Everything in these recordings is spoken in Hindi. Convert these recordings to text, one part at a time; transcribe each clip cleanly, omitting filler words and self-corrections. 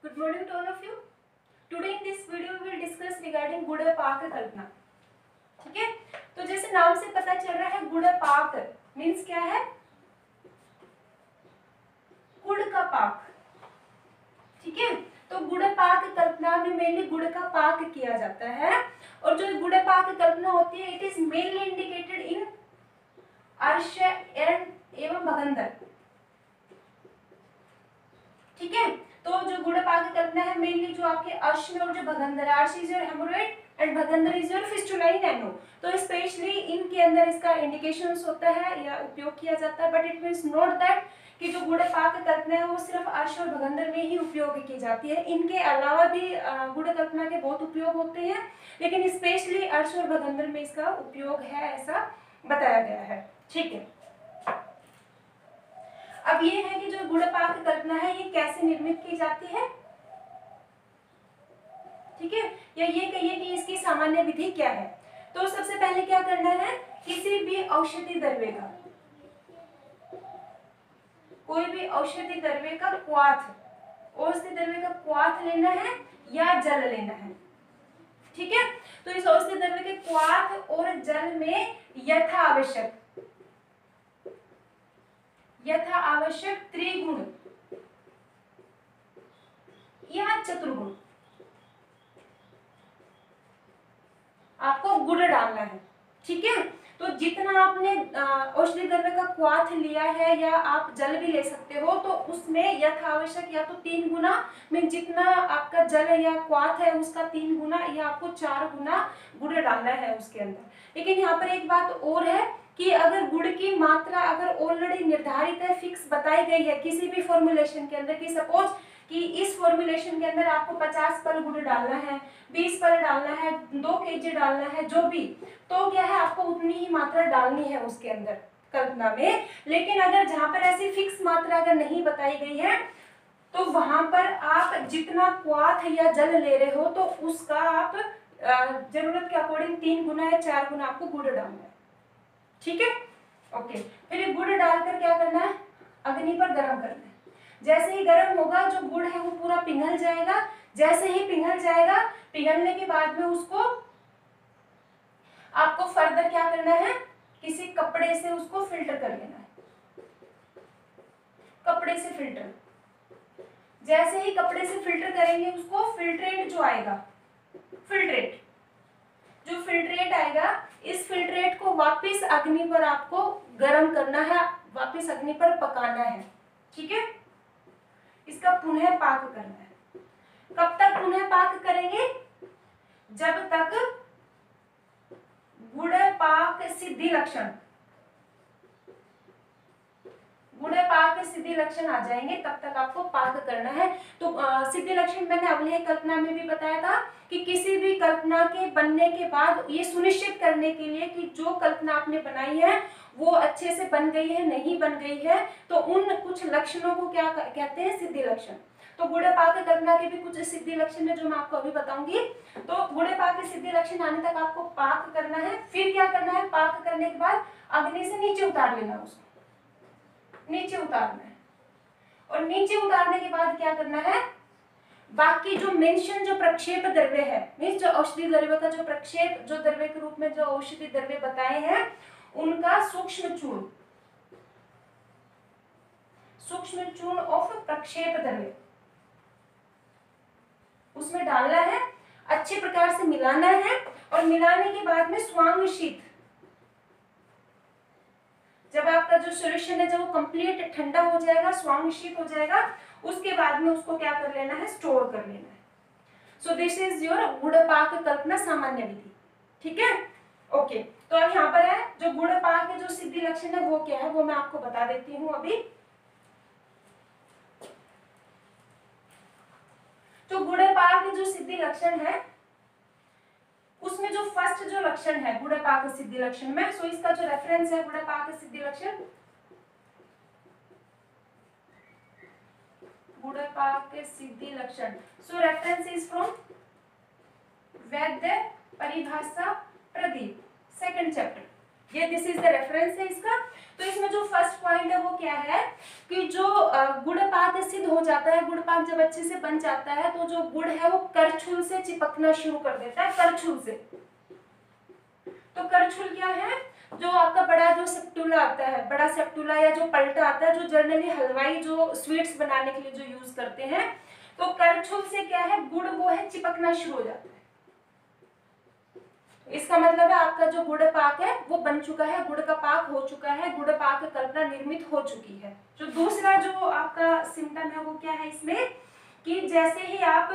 Good morning to all of you. Today in this video we will discuss regarding गुणपाक कल्पना. ठीक है, तो जैसे नाम से पता चल रहा है गुणपाक मीन्स क्या है, गुड़ का पाक. ठीक है, तो गुणपाक कल्पना में मेनली गुड़ का पाक किया जाता है और जो गुणपाक कल्पना होती है it is mainly indicated in अर्श एवं भगंदर. ठीक है, तो जो गुणपाक कल्पना है मेनली जो आपके अर्श में और जो भगंदर, अर्श इज योर हेमोरॉइड एंड भगंदर इज योर फिस्टुलाइन नैनो, तो स्पेशली इनके अंदर इसका इंडिकेशंस होता है या उपयोग किया जाता है. But it means not that कि जो गुणपाक कल्पना है वो सिर्फ अर्श और भगंदर में ही उपयोग की जाती है. इनके अलावा भी गुण कल्पना के बहुत उपयोग होते हैं, लेकिन स्पेशली अर्श और भगंदर में इसका उपयोग है ऐसा बताया गया है. ठीक है, अब ये है कि जो गुणपाक कल्पना है ये कैसे निर्मित की जाती है. ठीक है, या ये कहिए कि इसकी सामान्य विधि क्या है. तो सबसे पहले क्या करना है, किसी भी औषधि द्रव्य का, कोई भी औषधि द्रव्य का क्वाथ, औषधि द्रव्य का क्वाथ लेना है या जल लेना है. ठीक है, तो इस औषधि द्रव्य के क्वाथ और जल में यथा आवश्यक त्रिगुण या चतुर्गुण आपको गुड़ डालना है. ठीक है, तो जितना आपने औषधि द्रव्य का क्वाथ लिया है या आप जल भी ले सकते हो, तो उसमें यथावश्यक या तो 3 गुना में जितना आपका जल या क्वाथ है उसका 3 गुना या आपको 4 गुना गुड़ डालना है उसके अंदर. लेकिन यहाँ पर एक बात और है कि अगर गुड़ की मात्रा अगर ऑलरेडी निर्धारित है, फिक्स बताई गई है किसी भी फॉर्मुलेशन के अंदर, कि सपोज कि इस फॉर्मुलेशन के अंदर आपको 50 पल गुड़ डालना है, 20 पल डालना है, 2 केजी डालना है, जो भी, तो क्या है आपको उतनी ही मात्रा डालनी है उसके अंदर कल्पना में. लेकिन अगर जहां पर ऐसी फिक्स मात्रा अगर नहीं बताई गई है तो वहां पर आप जितना क्वाथ या जल ले रहे हो तो उसका आप जरूरत के अकॉर्डिंग 3 गुना या 4 गुना आपको गुड़ डालना है. ठीक है, ओके. फिर ये गुड़ डालकर क्या करना है, अग्नि पर गर्म करना है. जैसे ही गर्म होगा जो गुड़ है वो पूरा पिघल जाएगा. जैसे ही पिघल जाएगा, पिघलने के बाद में उसको आपको फर्दर क्या करना है, किसी कपड़े से उसको फिल्टर कर लेना है. कपड़े से फिल्टर, जैसे ही कपड़े से फिल्टर करेंगे उसको फिल्ट्रेट जो आएगा, फिल्ट्रेट जो फिल्ट्रेट आएगा, इस फिल्ट्रेट को वापस अग्नि पर आपको गर्म करना है, वापस अग्नि पर पकाना है. ठीक है, इसका पुनः पाक करना है. कब तक पुनः पाक करेंगे, जब तक गुणपाक सिद्धि लक्षण, गुणपाक सिद्धि लक्षण आ जाएंगे तब तक आपको पाक करना है. तो सिद्धि लक्षण मैंने अवलेह कल्पना में भी बताया था कि किसी भी कल्पना के बनने के बाद ये सुनिश्चित करने के लिए कि जो कल्पना आपने बनाई है वो अच्छे से बन गई है नहीं बन गई है, तो उन कुछ लक्षणों को क्या कहते हैं, सिद्धि लक्षण. तो गुणपाक कल्पना के भी कुछ सिद्धि लक्षण है जो मैं आपको अभी बताऊंगी. तो गुणपाक सिद्धि लक्षण आने तक आपको पाक करना है. फिर क्या करना है, पाक करने के बाद अग्नि से नीचे उतार लेना, उसको नीचे उतारना है. और नीचे उतारने के बाद क्या करना है, बाकी जो मेंशन जो प्रक्षेप द्रव्य है, मींस जो औषधि द्रव्य का जो प्रक्षेप जो द्रव्य के रूप में जो औषधि द्रव्य बताए हैं उनका सूक्ष्म चूर्ण ऑफ प्रक्षेप द्रव्य उसमें डालना है, अच्छे प्रकार से मिलाना है. और मिलाने के बाद में स्वांग शीत, जब आपका जो सॉल्यूशन है जब वो कंप्लीट ठंडा हो जाएगा, स्वांग शीत हो जाएगा, उसके बाद में उसको क्या कर लेना है, स्टोर कर लेना है. सो दिस इज योर गुणपाक कल्पना सामान्य विधि. ठीक है, ओके. तो अब यहाँ पर है जो गुणपाक के जो सिद्धि लक्षण है वो क्या है, वो मैं आपको बता देती हूँ अभी. तो गुणपाक के जो सिद्धि लक्षण है उसमें जो फर्स्ट जो लक्षण है गुणपाक सिद्धि लक्षण में, सो इसका जो रेफरेंस है गुणपाक सिद्धि लक्षण, गुणपाक सिद्धि लक्षण, सो रेफरेंस इज फ्रॉम वैद्य परिभाषा प्रदीप, 2nd चैप्टर. ये दिस इज द रेफरेंस है इसका। तो इसमें जो फर्स्ट पॉइंट है वो क्या है कि जो गुड़ पाक सिद्ध हो जाता है, गुड़ पाक जब अच्छे से बन जाता है तो जो गुड़ है वो करछुल से चिपकना शुरू कर देता है, करछुल से। तो करछुल क्या है, जो आपका बड़ा जो सेप्टुला आता है, बड़ा सेप्टुला या जो पलटा आता है, जो जनरली हलवाई जो स्वीट्स बनाने के लिए जो यूज करते हैं, तो करछुल से क्या है गुड़ वो है चिपकना शुरू हो जाता है। इसका मतलब है आपका जो गुड़ पाक है वो बन चुका है, गुड़ का पाक हो चुका है, गुड़ पाक की कल्पना निर्मित हो चुकी है। जो दूसरा जो आपका सिम्टम है वो क्या है इसमें कि जैसे ही आप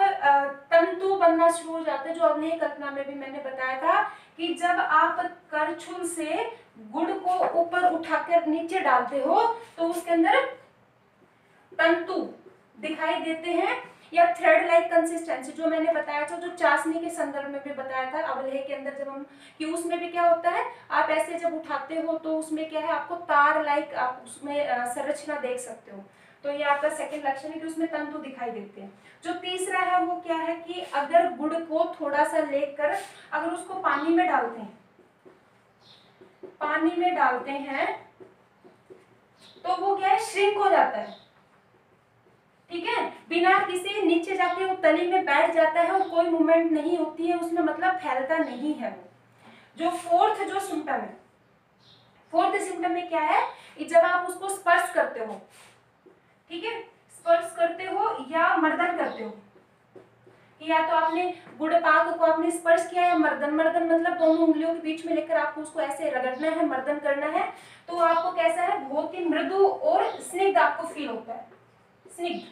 तंतु बनना शुरू हो जाते हैं, जो अग्नि कल्पना में भी मैंने बताया था कि जब आप करछुल से गुड़ को ऊपर उठाकर नीचे डालते हो तो उसके अंदर तंतु दिखाई देते हैं या थ्रेड लाइक कंसिस्टेंसी, जो मैंने बताया था, जो चाशनी के संदर्भ में भी बताया था अवलेह के अंदर, जब हम कि उसमें भी क्या होता है, आप ऐसे जब उठाते हो तो उसमें क्या है आपको तार लाइक आप उसमें संरचना देख सकते हो। तो ये आपका सेकंड लक्षण है कि उसमें तंतु दिखाई देते हैं। जो तीसरा है वो क्या है कि अगर गुड़ को थोड़ा सा लेकर अगर उसको पानी में डालते हैं, पानी में डालते हैं तो वो क्या है श्रिंक हो जाता है, ठीक है, बिना किसी नीचे जाके वो तली में बैठ जाता है और कोई मूवमेंट नहीं होती है उसमें, मतलब फैलता नहीं है वो। जो फोर्थ जो सिम्टम है, फोर्थ सिम्टम में क्या है कि जब आप उसको स्पर्श करते हो, ठीक है, स्पर्श करते हो या मर्दन करते हो, या तो आपने गुड़ पाक को आपने स्पर्श किया या मर्दन, मर्दन मतलब दोनों उंगलियों के बीच में लेकर आपको उसको ऐसे रगड़ना है, मर्दन करना है, तो आपको कैसा है बहुत ही मृदु और स्निग्ध आपको फील होता है, स्निग्ध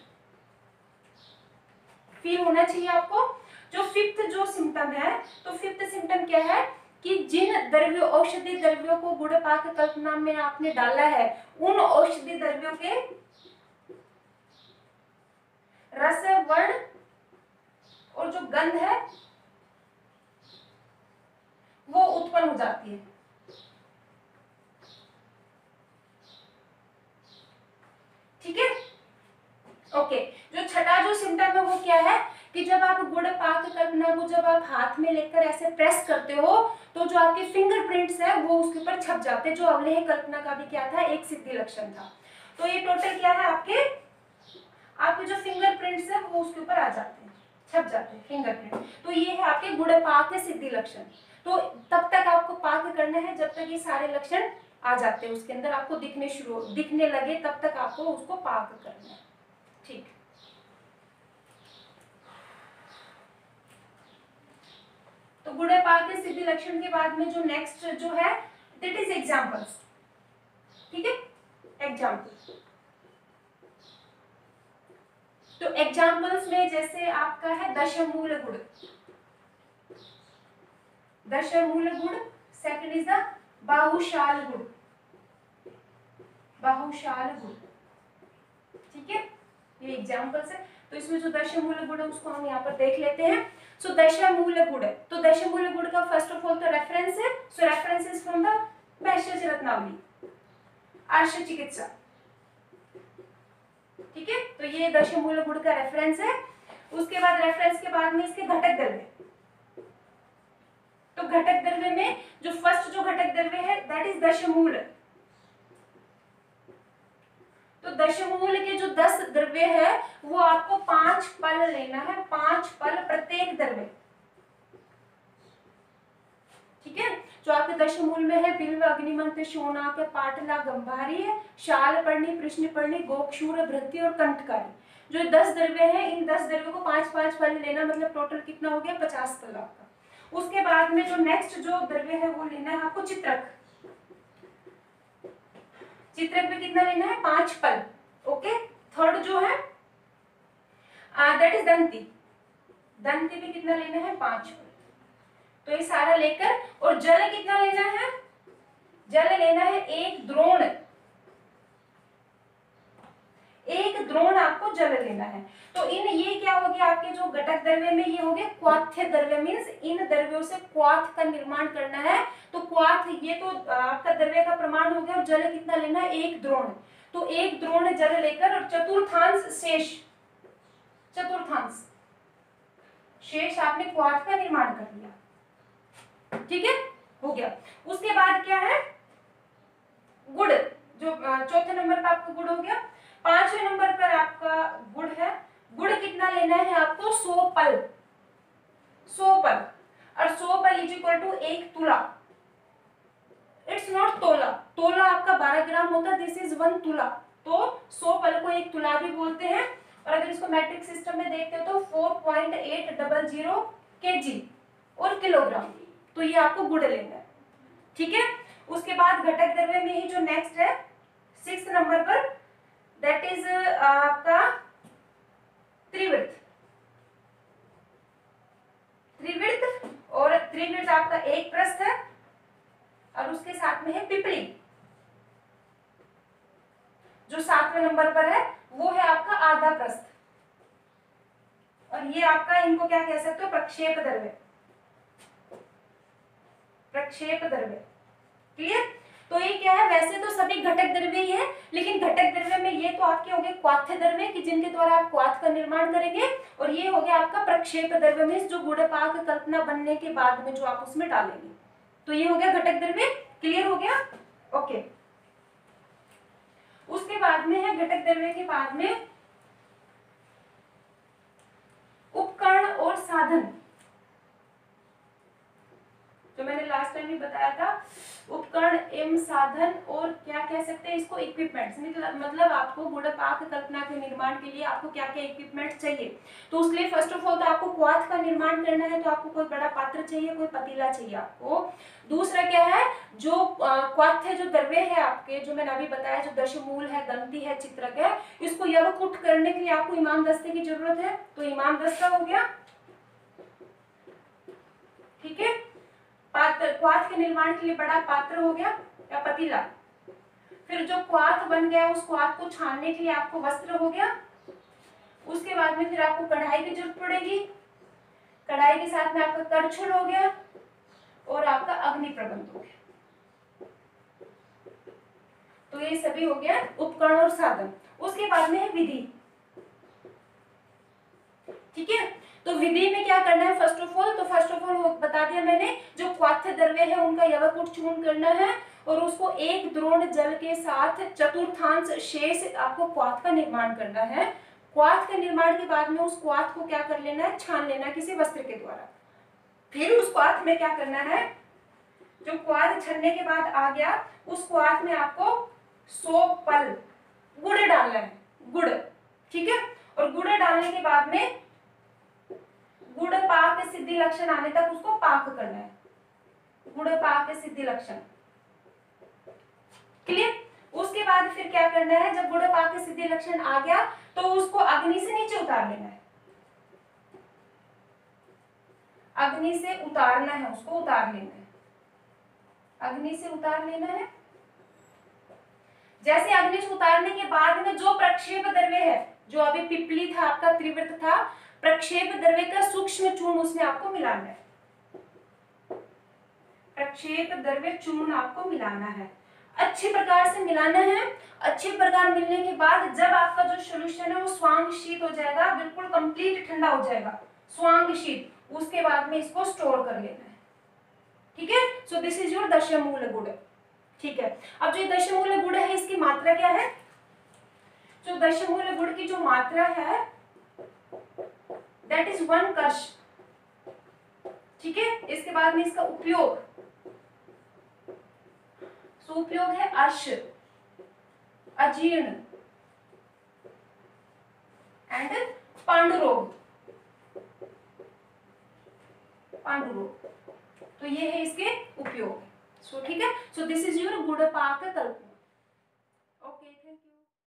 फील होना चाहिए आपको। जो फिफ्थ जो सिम्टम है, तो फिफ्थ सिम्टम क्या है कि जिन द्रव्यों औषधि द्रव्यों को गुड़ पाक कल्पना में आपने डाला है उन औषधि द्रव्यों के रस वर्ण और जो गंध है वो उत्पन्न हो जाती है। ठीक है, ओके। जो छठा जो सिम्टम है वो क्या है कि जब आप गुड़ पाक कल्पना को जब आप हाथ में लेकर ऐसे प्रेस करते हो तो जो आपके फिंगरप्रिंट्स है वो उसके ऊपर छप जाते हैं, जो अवलेह कल्पना का भी क्या था एक सिद्धि लक्षण था। तो ये टोटल क्या है आपके जो फिंगरप्रिंट्स है वो उसके ऊपर आ जाते हैं, छप जाते हैं फिंगरप्रिंट। तो ये है आपके गुड़ पाक के सिद्धि लक्षण। तो तब तक आपको पाक करना है जब तक ये सारे लक्षण आ जाते हैं उसके अंदर, आपको दिखने लगे तब तक आपको उसको पाक करना है। ठीक, तो गुड़ पाक के सिद्धि लक्षण के बाद में जो नेक्स्ट जो है दैट इज एग्जांपल्स। ठीक है, एग्जांपल्स। तो एग्जांपल्स में जैसे आपका है दशमूल गुड़, दशमूल गुड़, सेकंड इज द बाहुशाल गुड़, बाहुशाल गुड़। ठीक है, ये एग्जांपल्स है। तो इसमें जो दशमूल गुड़ है उसको हम यहाँ पर देख लेते हैं। सो दशमूल गुड़ है, तो दशमूल गुड़ का फर्स्ट ऑफ ऑल तो रेफरेंस है, सो रेफरेंस इज फ्रॉम द वैश्य रत्नावली, आर्ष चिकित्सा। ठीक है, तो ये दशमूल गुड़ का रेफरेंस है। उसके बाद रेफरेंस के बाद में इसके घटक द्रव्य, तो घटक द्रव्य में जो फर्स्ट जो घटक द्रव्य है दैट इज दशमूल। तो दशमूल के जो 10 द्रव्य है वो आपको 5 पल लेना है, 5 पल प्रत्येक द्रव्य। ठीक है, जो आपके दशमूल में है बिल्व, अग्निमंत्र, शोणाक, पाटला, गंभारी है, शाल पर्णी, कृष्ण पर्णी, गोक्षूर, भृत्य और कंठकारी। जो 10 द्रव्य है इन 10 द्रव्यों को 5-5 पल लेना, मतलब टोटल कितना हो गया 50 पल आपका। उसके बाद में जो नेक्स्ट जो द्रव्य है वो लेना है आपको चित्रक। चित्रक में कितना लेना है 5 पल। ओके, थर्ड जो है दैट इज दंती, दंती में कितना लेना है 5 पल। तो ये सारा लेकर, और जल कितना लेना है, जल लेना है 1 द्रोण, 1 द्रोण आपको जल लेना है। तो इन ये क्या हो गया आपके जो घटक द्रव्य में ये हो गया क्वाथ्य द्रव्य, मींस इन द्रव्यों से क्वाथ का निर्माण करना है। तो क्वाथ ये तो आपका द्रव्य का प्रमाण हो गया, और जल कितना लेना है 1 द्रोण। तो 1 द्रोण जल लेकर और चतुर्थांश शेष, चतुर्थांश शेष आपने क्वाथ का निर्माण कर लिया। ठीक है, हो गया। उसके बाद क्या है गुड़, जो चौथे नंबर पर आपका गुड़ हो गया। पांचवें नंबर पर आपका गुड़ है। गुड़ कितना लेना है आपको? 100 पल, 100 पल, और 100 पल इज इक्वल टू 1 तुला। इट्स नॉट तोला, तोला आपका 12 ग्राम होता है, दिस इज 1 तुला। तो 100 पल को 1 तुला भी बोलते हैं। और अगर इसको मैट्रिक सिस्टम में देखते हो तो 4.800 kg और किलोग्राम। तो ये आपको गुड़ लेना है, ठीक है। उसके बाद घटक द्रव्य में ही जो नेक्स्ट है 6 नंबर पर, दैट इज आपका त्रिवृत। त्रिवृत, और त्रिवृत आपका एक प्रस्थ है और उसके साथ में है पिपली। जो 7वें नंबर पर है वो है आपका आधा प्रस्थ, और ये आपका, इनको क्या कह सकते हो? प्रक्षेप द्रव्य, प्रक्षेप द्रव्य। क्लियर? तो ये क्या है? वैसे तो सभी घटक द्रव्य ही है, लेकिन घटक द्रव्य में ये तो आपके हो गए क्वाथ्य द्रव्य कि जिनके द्वारा आप क्वाथ का निर्माण करेंगे, और ये हो गया आपका प्रक्षेप द्रव्य में जो गुड़ पाक कल्पना बनने के बाद में जो आप उसमें डालेंगे। तो ये हो गया घटक द्रव्य। क्लियर हो गया? ओके। उसके बाद में है घटक द्रव्य के बाद में उपकरण और साधन, जो मैंने लास्ट टाइम भी बताया था। उपकरण एवं साधन, और क्या कह सकते हैं इसको? इक्विपमेंट्स। मतलब आपको गुड़ पाक कल्पना के निर्माण के लिए आपको क्या क्या इक्विपमेंट चाहिए। तो उसके लिए फर्स्ट ऑफ ऑल तो आपको क्वाथ का निर्माण करना है, तो आपको कोई बड़ा पात्र चाहिए, कोई पतीला चाहिए आपको। दूसरा क्या है? जो क्वाथ जो द्रव्य है आपके, जो मैंने अभी बताया, जो दशमूल है, दंती है, चित्रक है, इसको यवकुट करने के लिए आपको इमाम दस्ते की जरूरत है। तो इमाम दस्ता हो गया, ठीक है। पात्र, क्वाथ के निर्माण के लिए बड़ा पात्र हो गया या पतीला। फिर जो क्वाथ बन गया उस क्वाथ को छानने के लिए आपको वस्त्र हो गया। उसके बाद में फिर आपको कढ़ाई की जरूरत पड़ेगी। कढ़ाई के साथ में आपका करछुल हो गया और आपका अग्नि प्रबंध हो गया। तो ये सभी हो गया उपकरण और साधन। उसके बाद में है विधि, ठीक है। तो विधि में क्या करना है? फर्स्ट ऑफ ऑल बता दिया मैंने, जो क्वाथ्य द्रव्य है उनका यवकुट चूर्ण करना है, और उसको एक द्रोण जल के साथ चतुर्थांश शेष आपको क्वाथ का निर्माण करना है। क्वाथ के निर्माण के बाद में उस क्वाथ को क्या कर लेना है? छान लेना किसी वस्त्र के द्वारा। फिर उस क्वाथ में क्या करना है? जो क्वाथ छनने के बाद आ गया, उस क्वाथ में आपको 100 पल गुड़ डालना है, गुड़, ठीक है। और गुड़ डालने के बाद में गुड़ पाक सिद्धि लक्षण आने तक उसको पाक करना है। गुड़ पाक सिद्धि लक्षण, क्लियर। उसके बाद फिर क्या करना है? जब गुड़ पाक सिद्धि लक्षण आ गया तो उसको अग्नि से नीचे उतार लेना है। अग्नि से उतारना है, उसको उतार लेना है, अग्नि से उतार लेना है। जैसे अग्नि से उतारने के बाद में जो प्रक्षेप द्रव्य है, जो अभी पिपली था आपका, त्रिवृत था, प्रक्षेप द्रव्य का सूक्ष्म चूर्ण उसमें आपको मिलाना है। प्रक्षेप द्रव्य चूर्ण आपको मिलाना है, अच्छे प्रकार से मिलाना है। अच्छे प्रकार मिलने के बाद जब आपका जो सॉल्यूशन है वो स्वांग शीत हो जाएगा, बिल्कुल कंप्लीट ठंडा हो जाएगा, स्वांग शीत, उसके बाद में इसको स्टोर कर लेना है, ठीक है। सो दिस इज योर दशमूल गुड़, ठीक है। अब जो दशमूल गुड़ है इसकी मात्रा क्या है? जो दशमूल गुड़ की जो मात्रा है दैट इज 1 कश, ठीक है। इसके बाद में इसका उपयोग, सो उपयोग है अर्श, अजीर्ण एंड पांडुरोग, पांडुरोग। तो ये है इसके उपयोग। सो ठीक है। सो दिस इज योर गुड़ पाक कल्पना।